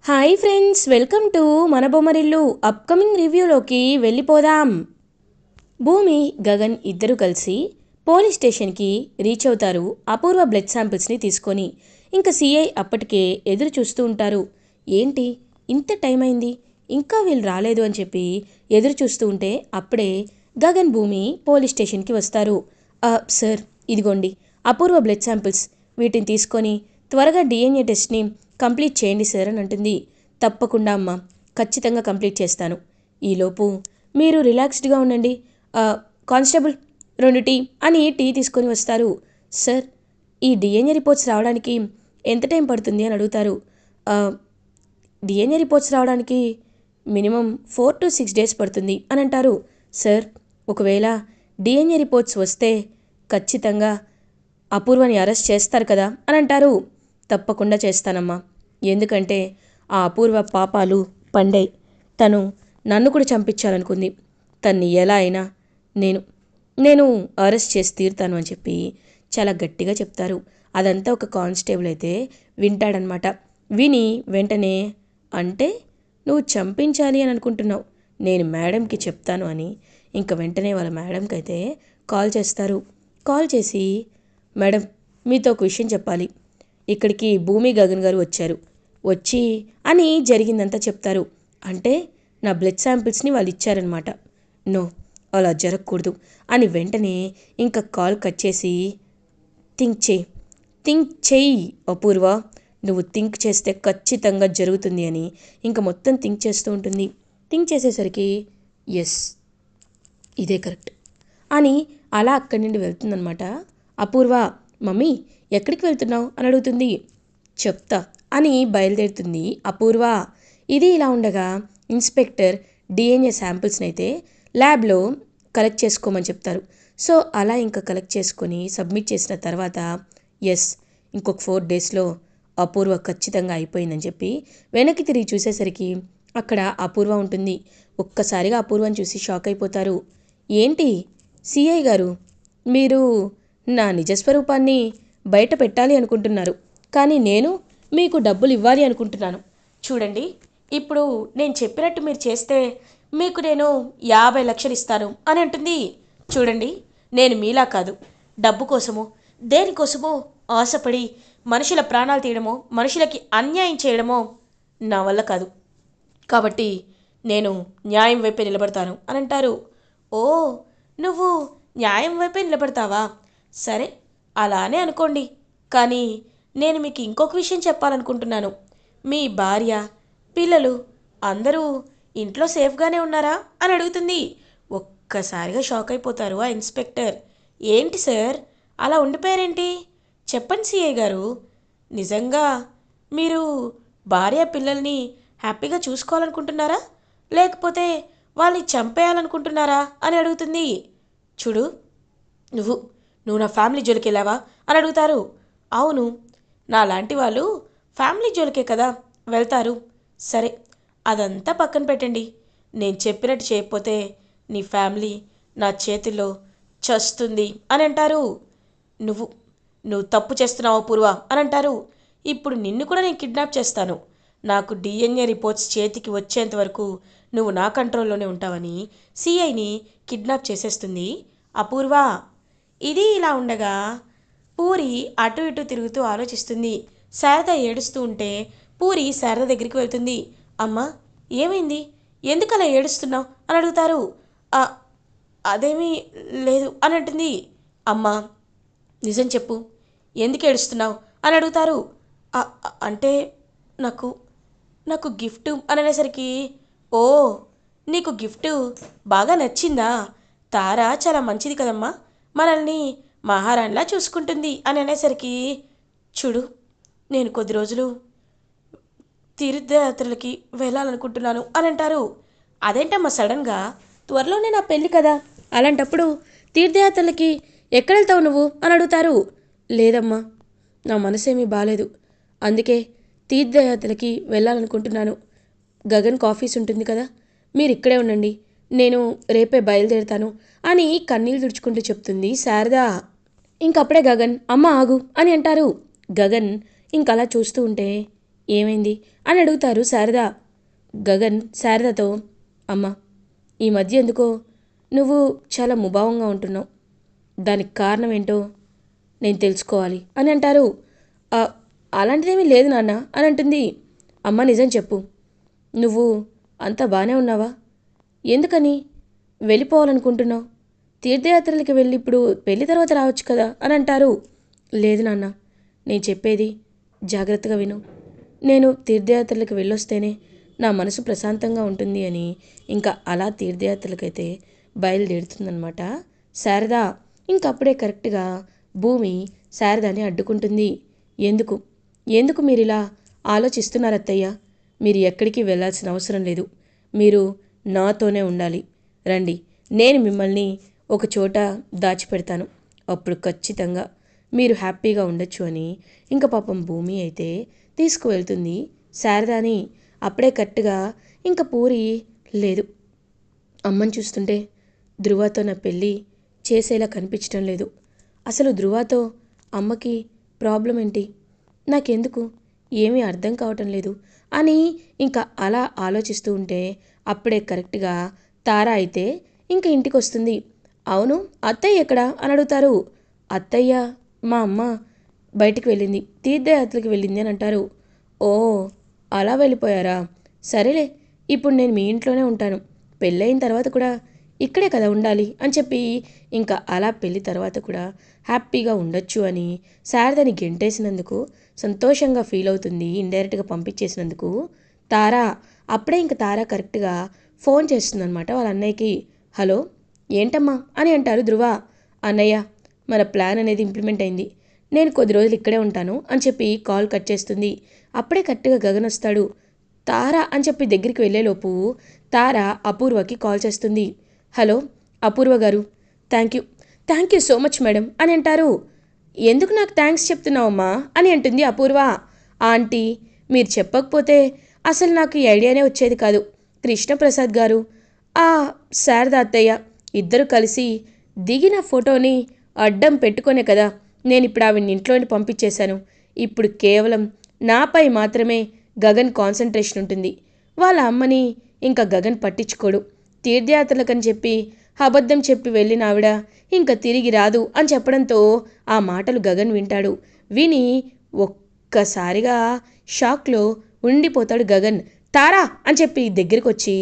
Hi friends, welcome to మన Bommarillu. Upcoming రివ్యూలోకి వెళ్ళిపోదాం. భూమి, గగన్ ఇద్దరు కలిసి పోలీస్ స్టేషన్కి రీచ్ అవుతారు అపూర్వ బ్లడ్ శాంపిల్స్ని తీసుకొని. ఇంకా సిఐ అప్పటికే ఎదురు చూస్తూ ఉంటారు. ఏంటి ఇంత టైం అయింది, ఇంకా వీళ్ళు రాలేదు అని చెప్పి ఎదురు చూస్తూ ఉంటే అప్పుడే గగన్, భూమి పోలీస్ స్టేషన్కి వస్తారు. సార్, ఇదిగోండి అపూర్వ బ్లడ్ శాంపిల్స్, వీటిని తీసుకొని త్వరగా డిఎన్ఏ టెస్ట్ని కంప్లీట్ చేయండి సార్ అని అంటుంది. తప్పకుండా అమ్మా, ఖచ్చితంగా కంప్లీట్ చేస్తాను. ఈలోపు మీరు రిలాక్స్డ్గా ఉండండి. కానిస్టేబుల్, 2 టీ అని టీ తీసుకొని వస్తారు. సార్, ఈ డిఎన్ఏ రిపోర్ట్స్ రావడానికి ఎంత టైం పడుతుంది అని అడుగుతారు. డిఎన్ఏ రిపోర్ట్స్ రావడానికి మినిమం 4 to 6 days పడుతుంది అని అంటారు. సార్, ఒకవేళ డిఎన్ఏ రిపోర్ట్స్ వస్తే ఖచ్చితంగా అపూర్వని అరెస్ట్ చేస్తారు కదా అని అంటారు. తప్పకుండా చేస్తానమ్మా, ఎందుకంటే ఆ అపూర్వ పాపాలు పండాయి. తను నన్ను కూడా చంపించాలనుకుంది. తన్ని ఎలా అయినా నేను నేను అరెస్ట్ చేసి తీరుతాను అని చెప్పి చాలా గట్టిగా చెప్తారు. అదంతా ఒక కానిస్టేబుల్ అయితే వింటాడనమాట. విని వెంటనే, అంటే నువ్వు చంపించాలి అని అనుకుంటున్నావు, నేను మేడంకి చెప్తాను అని ఇంక వెంటనే వాళ్ళ మేడంకి అయితే కాల్ చేస్తారు. కాల్ చేసి, మేడం, మీతో ఒక విషయం చెప్పాలి. ఇక్కడికి భూమి, గగన్ గారు వచ్చారు. వచ్చి అని జరిగిందంతా చెప్తారు. అంటే నా బ్లడ్ శాంపిల్స్ని వాళ్ళు ఇచ్చారనమాట. నో, అలా జరగకూడదు అని వెంటనే ఇంకా కాల్ కట్ చేసి, థింక్ చెయ్యి అపూర్వ, నువ్వు థింక్ చేస్తే ఖచ్చితంగా జరుగుతుంది అని ఇంకా మొత్తం థింక్ చేస్తూ ఉంటుంది. థింక్ చేసేసరికి ఎస్, ఇదే కరెక్ట్ అని అలా అక్కడి నుండి వెళ్తుందనమాట. అపూర్వ, మమ్మీ ఎక్కడికి వెళ్తున్నావు అని అడుగుతుంది. చెప్తా అని బయలుదేరుతుంది అపూర్వ. ఇది ఇలా ఉండగా ఇన్స్పెక్టర్ డిఎన్ఏ శాంపిల్స్ని అయితే ల్యాబ్లో కలెక్ట్ చేసుకోమని చెప్తారు. సో అలా ఇంకా కలెక్ట్ చేసుకొని సబ్మిట్ చేసిన తర్వాత ఎస్, ఇంకొక 4 daysలో అపూర్వ ఖచ్చితంగా అయిపోయిందని చెప్పి వెనక్కి తిరిగి చూసేసరికి అక్కడ అపూర్వ ఉంటుంది. ఒక్కసారిగా అపూర్వని చూసి షాక్ అయిపోతారు. ఏంటి సిఐ గారు, మీరు నా నిజస్వరూపాన్ని బయట పెట్టాలి అనుకుంటున్నారు, కానీ నేను మీకు డబ్బులు ఇవ్వాలి అనుకుంటున్నాను. చూడండి, ఇప్పుడు నేను చెప్పినట్టు మీరు చేస్తే మీకు నేను 50 లక్షలు ఇస్తాను అని అంటుంది. చూడండి, నేను మీలా కాదు, డబ్బు కోసమో దేనికోసమో ఆశపడి మనుషుల ప్రాణాలు తీయడమో మనుషులకి అన్యాయం చేయడమో నా వల్ల కాదు. కాబట్టి నేను న్యాయం వైపే నిలబడతాను అని అంటారు. ఓ, నువ్వు న్యాయం వైపే నిలబడతావా? సరే, అలానే అనుకోండి. కానీ నేను మీకు ఇంకొక విషయం చెప్పాలనుకుంటున్నాను. మీ భార్య, పిల్లలు అందరూ ఇంట్లో సేఫ్గానే ఉన్నారా అని అడుగుతుంది. ఒక్కసారిగా షాక్ అయిపోతారు ఆ ఇన్స్పెక్టర్. ఏంటి సార్, అలా ఉండిపోయారేంటి? చెప్పండి సిఐ గారు, నిజంగా మీరు భార్య పిల్లల్ని హ్యాపీగా చూసుకోవాలనుకుంటున్నారా, లేకపోతే వాళ్ళని చంపేయాలనుకుంటున్నారా అని అడుగుతుంది. చూడు, నువ్వు నువ్వు నా ఫ్యామిలీ జోలికి వెళ్ళావా అని అడుగుతారు. అవును, నా లాంటి వాళ్ళు ఫ్యామిలీ జోలికే కదా వెళ్తారు. సరే, అదంతా పక్కన పెట్టండి. నేను చెప్పినట్టు చేయకపోతే నీ ఫ్యామిలీ నా చేతిలో చస్తుంది అని అంటారు. నువ్వు నువ్వు తప్పు చేస్తున్నావు పూర్వ అని అంటారు. ఇప్పుడు నిన్ను కూడా నేను కిడ్నాప్ చేస్తాను. నాకు డిఎన్ఏ రిపోర్ట్స్ చేతికి వచ్చేంత వరకు నువ్వు నా కంట్రోల్లోనే ఉంటావని సిఐని కిడ్నాప్ చేసేస్తుంది అపూర్వ. ఇది ఇలా ఉండగా పూరి అటు ఇటు తిరుగుతూ ఆలోచిస్తుంది. శారద ఏడుస్తూ ఉంటే పూరి శారద దగ్గరికి వెళ్తుంది. అమ్మా, ఏమైంది, ఎందుకు అలా ఏడుస్తున్నావు అని అడుగుతారు. అదేమీ లేదు అని అంటుంది. అమ్మా, నిజం చెప్పు, ఎందుకు ఏడుస్తున్నావు అని అడుగుతారు. అంటే నాకు నాకు గిఫ్ట్ అని అనేసరికి, ఓ, నీకు గిఫ్ట్ బాగా నచ్చిందా? తార చాలా మంచిది కదమ్మా, మనల్ని మహారాణిలా చూసుకుంటుంది అని అనేసరికి, చూడు, నేను కొద్ది రోజులు తీర్థయాత్రలకి వెళ్ళాలనుకుంటున్నాను అని అంటారు. అదేంటమ్మా సడన్గా, త్వరలోనే నా పెళ్ళి కదా, అలాంటప్పుడు తీర్థయాత్రలకి ఎక్కడ వెళ్తావు నువ్వు అని అడుగుతారు. లేదమ్మా, నా మనసేమీ బాగాలేదు, అందుకే తీర్థయాత్రలకి వెళ్ళాలనుకుంటున్నాను. గగన్కి ఆఫీస్ ఉంటుంది కదా, మీరు ఇక్కడే ఉండండి, నేను రేపే బయలుదేరుతాను అని కన్నీళ్ళు తుడుచుకుంటూ చెప్తుంది శారద. ఇంకప్పుడే గగన్, అమ్మ ఆగు అని అంటారు. గగన్ ఇంకలా చూస్తూ ఉంటే, ఏమైంది అని అడుగుతారు శారద. గగన్ శారదతో, అమ్మ ఈ మధ్య ఎందుకో నువ్వు చాలా ముభావంగా ఉంటున్నావు. దానికి కారణం ఏంటో నేను తెలుసుకోవాలి అని అంటారు. "ఆ, అలాంటిదేమీ లేదు నాన్న" అని అంటుంది. అమ్మ నిజం చెప్పు, నువ్వు అంతా బాగానే ఉన్నావా? ఎందుకని వెళ్ళిపోవాలనుకుంటున్నావు? తీర్థయాత్రలకి వెళ్ళి ఇప్పుడు పెళ్లి తర్వాత రావచ్చు కదా అని అంటారు. లేదు నాన్న, నేను చెప్పేది జాగ్రత్తగా విను. నేను తీర్థయాత్రలకు వెళ్ళొస్తేనే నా మనసు ప్రశాంతంగా ఉంటుంది అని ఇంకా అలా తీర్థయాత్రలకైతే బయలుదేరుతుందనమాట శారద. ఇంకప్పుడే కరెక్ట్గా భూమి శారదాని అడ్డుకుంటుంది. ఎందుకు ఎందుకు మీరు ఇలా ఆలోచిస్తున్నారు అత్తయ్య? మీరు ఎక్కడికి వెళ్ళాల్సిన అవసరం లేదు. మీరు నాతోనే ఉండాలి. రండి, నేను మిమ్మల్ని ఒక చోట దాచిపెడతాను. అప్పుడు ఖచ్చితంగా మీరు హ్యాపీగా ఉండొచ్చు అని ఇంకా పాపం భూమి అయితే తీసుకువెళ్తుంది శారదాని. అప్పుడే కరెక్ట్గా ఇంకా పూరి, లేదు, అమ్మని చూస్తుంటే ధృవతో నా పెళ్ళి చేసేలా కనిపించడం లేదు. అసలు ధృవతో అమ్మకి ప్రాబ్లం ఏంటి? నాకెందుకు ఏమీ అర్థం కావటం లేదు అని ఇంకా అలా ఆలోచిస్తూ ఉంటే అప్పుడే కరెక్ట్గా తార అయితే ఇంకా ఇంటికి వస్తుంది. అవును, అత్తయ్య ఎక్కడా అని అడుగుతారు. అత్తయ్య, మా అమ్మ బయటికి వెళ్ళింది, తీర్థయాత్రకి వెళ్ళింది అని అంటారు. ఓ, అలా వెళ్ళిపోయారా? సరేలే, ఇప్పుడు నేను మీ ఇంట్లోనే ఉంటాను. పెళ్ళయిన తర్వాత కూడా ఇక్కడే కదా ఉండాలి అని చెప్పి ఇంకా అలా పెళ్ళి తర్వాత కూడా హ్యాపీగా ఉండొచ్చు అని శారదని గెంటేసినందుకు సంతోషంగా ఫీల్ అవుతుంది, ఇండైరెక్ట్గా పంపించేసినందుకు తారా. అప్పుడే ఇంకా తారా కరెక్ట్గా ఫోన్ చేస్తుందనమాట వాళ్ళ అన్నయ్యకి. హలో, ఏంటమ్మా అని అంటారు ధృవ. అన్నయ్య, మన ప్లాన్ అనేది ఇంప్లిమెంట్ అయింది, నేను కొద్ది రోజులు ఇక్కడే ఉంటాను అని చెప్పి కాల్ కట్ చేస్తుంది. అప్పుడే కరెక్ట్గా గగన్ వస్తాడు. తారా అని చెప్పి దగ్గరికి వెళ్ళేలోపు తార అపూర్వకి కాల్ చేస్తుంది. హలో అపూర్వ గారు, thank you so much madam అని అంటారు. ఎందుకు నాకు థ్యాంక్స్ చెప్తున్నావమ్మా అని అంటుంది అపూర్వ. ఆంటీ, మీరు చెప్పకపోతే అసలు నాకు ఈ ఐడియానే వచ్చేది కాదు. కృష్ణప్రసాద్ గారు, ఆ శారద అత్తయ్య ఇద్దరు కలిసి దిగిన ఫోటోని అడ్డం పెట్టుకునే కదా నేను ఇప్పుడు ఆవిడ్ని ఇంట్లోని పంపించేశాను. ఇప్పుడు కేవలం నాపై మాత్రమే గగన్ కాన్సన్ట్రేషన్ ఉంటుంది. వాళ్ళ అమ్మని ఇంకా గగన్ పట్టించుకోడు. తీర్థయాత్రలకని చెప్పి అబద్ధం చెప్పి వెళ్ళిన ఆవిడ ఇంకా తిరిగి రాదు అని చెప్పడంతో ఆ మాటలు గగన్ వింటాడు. విని ఒక్కసారిగా షాక్లో ఉండిపోతాడు గగన్. తారా అని చెప్పి దగ్గరికి వచ్చి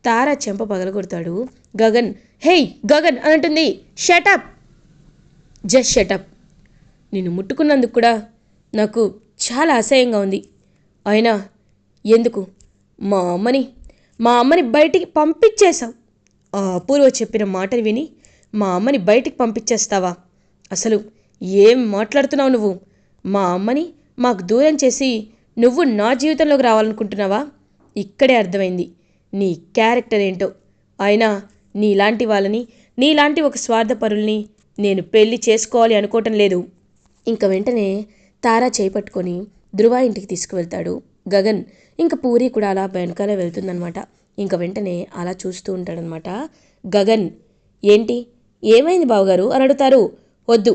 తారా చెంప పగలగొడతాడు గగన్. హేయ్ గగన్ అని అంటుంది. Shut up, just shut up. నిన్ను ముట్టుకున్నందుకు కూడా నాకు చాలా అసహ్యంగా ఉంది. అయినా ఎందుకు మా అమ్మని బయటికి పంపించేశావు? ఆ అపూర్వ చెప్పిన మాటలు విని మా అమ్మని బయటికి పంపించేస్తావా? అసలు ఏం మాట్లాడుతున్నావు నువ్వు? మా అమ్మని మాకు దూరం చేసి నువ్వు నా జీవితంలోకి రావాలనుకుంటున్నావా? ఇక్కడే అర్థమైంది నీ క్యారెక్టర్ ఏంటో. అయినా నీలాంటి ఒక స్వార్థపరుల్ని నేను పెళ్లి చేసుకోవాలి అనుకోవటం లేదు. ఇంక వెంటనే తారా చేపట్టుకొని ధృవ ఇంటికి తీసుకువెళ్తాడు గగన్. ఇంక పూరి కూడా అలా వెనకాలే వెళ్తుందనమాట. ఇంక వెంటనే అలా చూస్తూ ఉంటాడనమాట గగన్. ఏంటి, ఏమైంది బావగారు అని అడుగుతారు. వద్దు,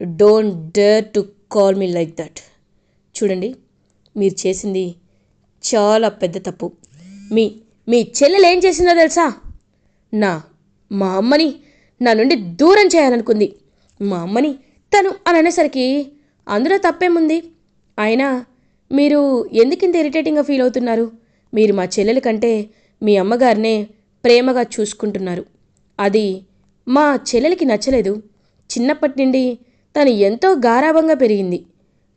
don't dare to call me like that. చూడండి, మీరు చేసింది చాలా పెద్ద తప్పు. మీ మీ చెల్లెలు ఏం చేసిందో తెలుసా? మా అమ్మని నా నుండి దూరం చేయాలనుకుంది. మా అమ్మని తను అని అనేసరికి అందులో తప్పేముంది? అయినా మీరు ఎందుకింత ఇరిటేటింగ్గా ఫీల్ అవుతున్నారు? మీరు మా చెల్లెల కంటే మీ అమ్మగారినే ప్రేమగా చూసుకుంటున్నారు. అది మా చెల్లెలకి నచ్చలేదు. చిన్నప్పటి నుండి తను ఎంతో గారాబంగా పెరిగింది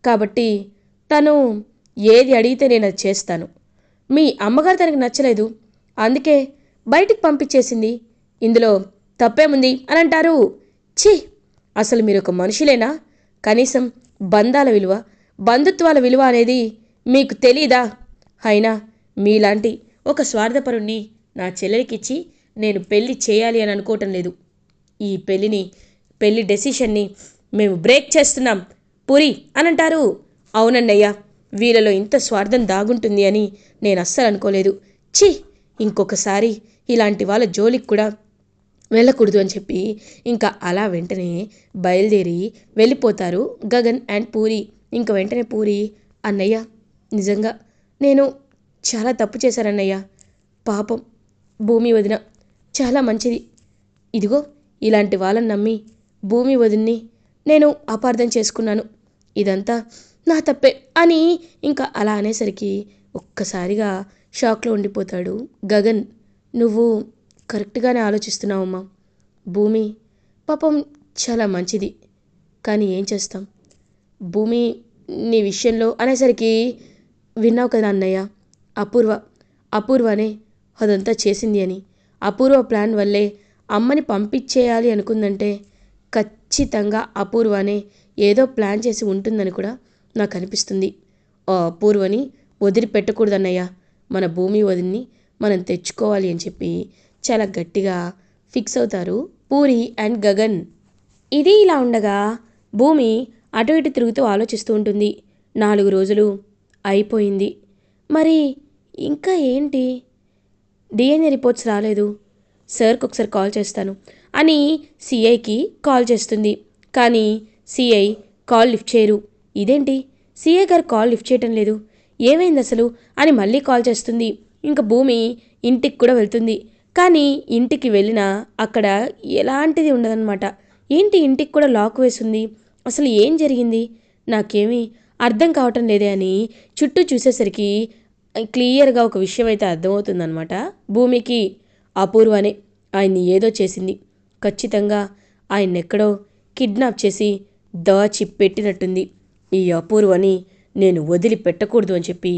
కాబట్టి తను ఏది అడిగితే నేను అది చేస్తాను. మీ అమ్మగారు తనకు నచ్చలేదు, అందుకే బయటికి పంపించేసింది. ఇందులో తప్పేముంది అని అంటారు. ఛీ, అసలు మీరు ఒక మనుషులేనా? కనీసం బంధాల విలువ, బంధుత్వాల విలువ అనేది మీకు తెలీదా? అయినా మీలాంటి ఒక స్వార్థపరుణ్ణి నా చెల్లెలికిచ్చి నేను పెళ్లి చేయాలి అని అనుకోవటం లేదు. ఈ పెళ్లి డెసిషన్ని మేము బ్రేక్ చేస్తున్నాం పూరి అని అంటారు. అవునన్నయ్య, వీళ్ళలో ఇంత స్వార్థం దాగుంటుంది అని నేను అస్సలు అనుకోలేదు. ఛీ, ఇంకొకసారి ఇలాంటి వాళ్ళ జోలికి కూడా వెళ్ళకూడదు అని చెప్పి ఇంకా అలా వెంటనే బయలుదేరి వెళ్ళిపోతారు గగన్ అండ్ పూరి. ఇంక వెంటనే పూరి, అన్నయ్య నిజంగా నేను చాలా తప్పు చేశానన్నయ్య. పాపం భూమి వదిన చాలా మంచిది. ఇదిగో ఇలాంటి వాళ్ళని నమ్మి భూమి వదిన్ని నేను అపార్థం చేసుకున్నాను. ఇదంతా నా తప్పే అని ఇంకా అలా అనేసరికి ఒక్కసారిగా షాక్లో ఉండిపోతాడు గగన్. నువ్వు కరెక్ట్గానే ఆలోచిస్తున్నావమ్మా. భూమి పాపం చాలా మంచిది. కానీ ఏం చేస్తాం, భూమి నీ విషయంలో అనేసరికి విన్నావు కదా అన్నయ్య, అపూర్వనే అదంతా చేసింది అని. అపూర్వ ప్లాన్ వల్లే అమ్మని పంపించేయాలి అనుకుందంటే ఖచ్చితంగా అపూర్వనే ఏదో ప్లాన్ చేసి ఉంటుందని కూడా నాకు అనిపిస్తుంది. ఆ అపూర్వని వదిలిపెట్టకూడదన్నయ్య. మన భూమి వదిన్ని మనం తెచ్చుకోవాలి అని చెప్పి చాలా గట్టిగా ఫిక్స్ అవుతారు పూరి అండ్ గగన్. ఇది ఇలా ఉండగా భూమి అటు ఇటు తిరుగుతూ ఆలోచిస్తూ ఉంటుంది. 4 రోజులు అయిపోయింది. మరి ఇంకా ఏంటి? డిఎన్ఏ రిపోర్ట్స్ రాలేదు. సార్కి ఒకసారి కాల్ చేస్తాను అని సిఐకి కాల్ చేస్తుంది. కానీ సిఐ కాల్ లిఫ్ట్ చేయరు. ఇదేంటి, సిఐ గారు కాల్ లిఫ్ట్ చేయటం లేదు, ఏమైంది అసలు అని మళ్ళీ కాల్ చేస్తుంది. ఇంకా భూమి ఇంటికి కూడా వెళ్తుంది. కానీ ఇంటికి వెళ్ళినా అక్కడ ఎలాంటిది ఉండదన్నమాట. ఏంటి ఇంటికి కూడా లాక్ వేసింది, అసలు ఏం జరిగింది నాకేమీ అర్థం కావటం లేదే అని చుట్టూ చూసేసరికి క్లియర్గా ఒక విషయం అయితే అర్థమవుతుందన్నమాట భూమికి. అపూర్వనే ఆయన్ని ఏదో చేసింది. ఖచ్చితంగా ఆయన్నెక్కడో కిడ్నాప్ చేసి దాచి పెట్టినట్టుంది. ఈ అపూర్వని నేను వదిలిపెట్టకూడదు అని చెప్పి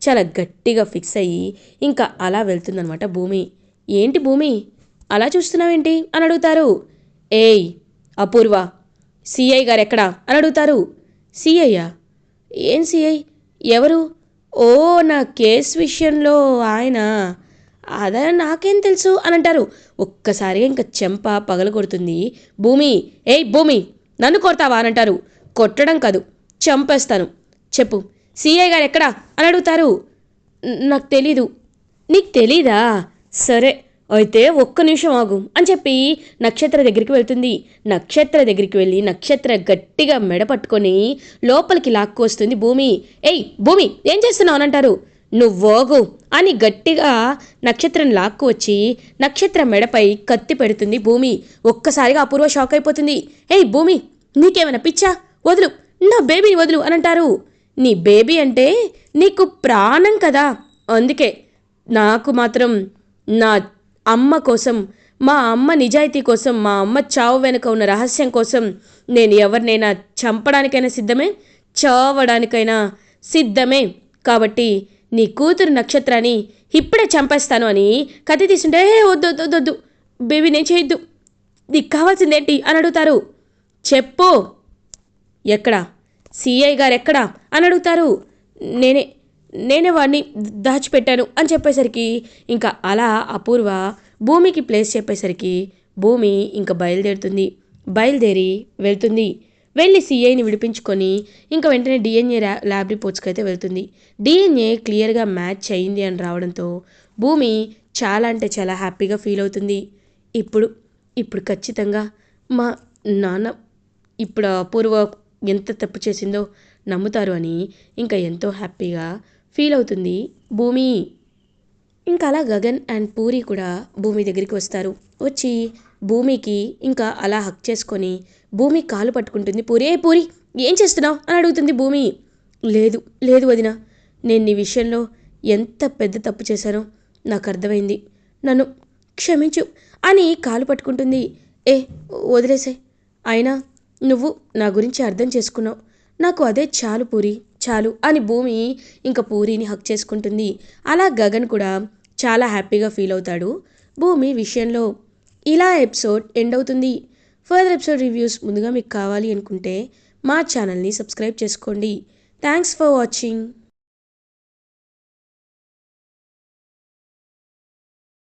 చాలా గట్టిగా ఫిక్స్ అయ్యి ఇంకా అలా వెళ్తుందనమాట భూమి. ఏంటి భూమి అలా చూస్తున్నావేంటి అని అడుగుతారు. ఏయ్ అపూర్వ, సిఐ గారు ఎక్కడా అని అడుగుతారు. సిఐయా? ఏం సిఐ? ఎవరు? ఓ, నా కేస్ విషయంలో ఆయన? అదే నాకేం తెలుసు అని అంటారు. ఒక్కసారిగా ఇంకా చెంప పగల కొడుతుంది భూమి. ఏయ్ భూమి, నన్ను కొడతావా అని అంటారు. కొట్టడం కాదు, చంపేస్తాను. చెప్పు, సిఐ గారు ఎక్కడా అని అడుగుతారు. నాకు తెలీదు. నీకు తెలీదా? సరే అయితే ఒక్క నిమిషం ఆగు అని చెప్పి నక్షత్ర దగ్గరికి వెళ్తుంది. నక్షత్ర దగ్గరికి వెళ్ళి నక్షత్ర గట్టిగా మెడ పట్టుకొని లోపలికి లాక్కు వస్తుంది భూమి. ఏయ్ భూమి, ఏం చేస్తున్నావు అని అంటారు. నువ్వోగు అని గట్టిగా నక్షత్రం లాక్కు వచ్చి నక్షత్ర మెడపై కత్తి పెడుతుంది భూమి. ఒక్కసారిగా అపూర్వ షాక్ అయిపోతుంది. ఏయ్ భూమి, నీకేమైనా పిచ్చా? వదులు, నా బేబీని వదులు అని అంటారు. నీ బేబీ అంటే నీకు ప్రాణం కదా, అందుకే. నాకు మాత్రం నా అమ్మ కోసం, మా అమ్మ నిజాయితీ కోసం, మా అమ్మ చావు వెనుక ఉన్న రహస్యం కోసం నేను ఎవరినైనా చంపడానికైనా సిద్ధమే, చావడానికైనా సిద్ధమే. కాబట్టి నీ కూతురు నక్షత్రాన్ని ఇప్పుడే చంపేస్తాను అని కత్తి తీసుంటే, వద్దు వద్దు వద్దు బేబీ, నేను చేయొద్దు, నీకు కావాల్సిందేంటి అని అడుగుతారు. చెప్పు, ఎక్కడా సిఐ గారు ఎక్కడా అని అడుగుతారు. నేనే వాడిని దాచిపెట్టాను అని చెప్పేసరికి ఇంకా అలా అపూర్వ భూమికి ప్లేస్ చెప్పేసరికి భూమి ఇంకా బయలుదేరి వెళ్తుంది. వెళ్ళి సిఐని విడిపించుకొని ఇంకా వెంటనే డిఎన్ఏ ల్యాబ్ రిపోర్ట్స్కి అయితే వెళ్తుంది. డిఎన్ఏ క్లియర్గా మ్యాచ్ అయ్యింది అని రావడంతో భూమి చాలా అంటే చాలా హ్యాపీగా ఫీల్ అవుతుంది. ఇప్పుడు ఖచ్చితంగా మా నాన్న ఇప్పుడు అపూర్వ ఎంత తప్పు చేసిందో నమ్ముతారు అని ఇంకా ఎంతో హ్యాపీగా ఫీల్ అవుతుంది భూమి. ఇంకా అలా గగన్ అండ్ పూరి కూడా భూమి దగ్గరికి వస్తారు. వచ్చి భూమికి ఇంకా అలా హక్ చేసుకొని భూమి కాలు పట్టుకుంటుంది. పూరి ఏం చేస్తున్నావు అని అడుగుతుంది భూమి. లేదు వదిన, నేను నీ విషయంలో ఎంత పెద్ద తప్పు చేశానో నాకు అర్థమైంది, నన్ను క్షమించు అని కాలు పట్టుకుంటుంది. వదిలేసే, అయినా నువ్వు నా గురించి అర్థం చేసుకున్నావు, నాకు అదే చాలు పూరి, చాలు అని భూమి ఇంకా పూరిని హక్ చేసుకుంటుంది. అలా గగన్ కూడా చాలా హ్యాపీగా ఫీల్ అవుతాడు భూమి విషయంలో. ఇలా ఎపిసోడ్ ఎండ్ అవుతుంది. ఫర్దర్ ఎపిసోడ్ రివ్యూస్ ముందుగా మీకు కావాలి అనుకుంటే మా ఛానల్ని సబ్స్క్రైబ్ చేసుకోండి. Thanks for watching.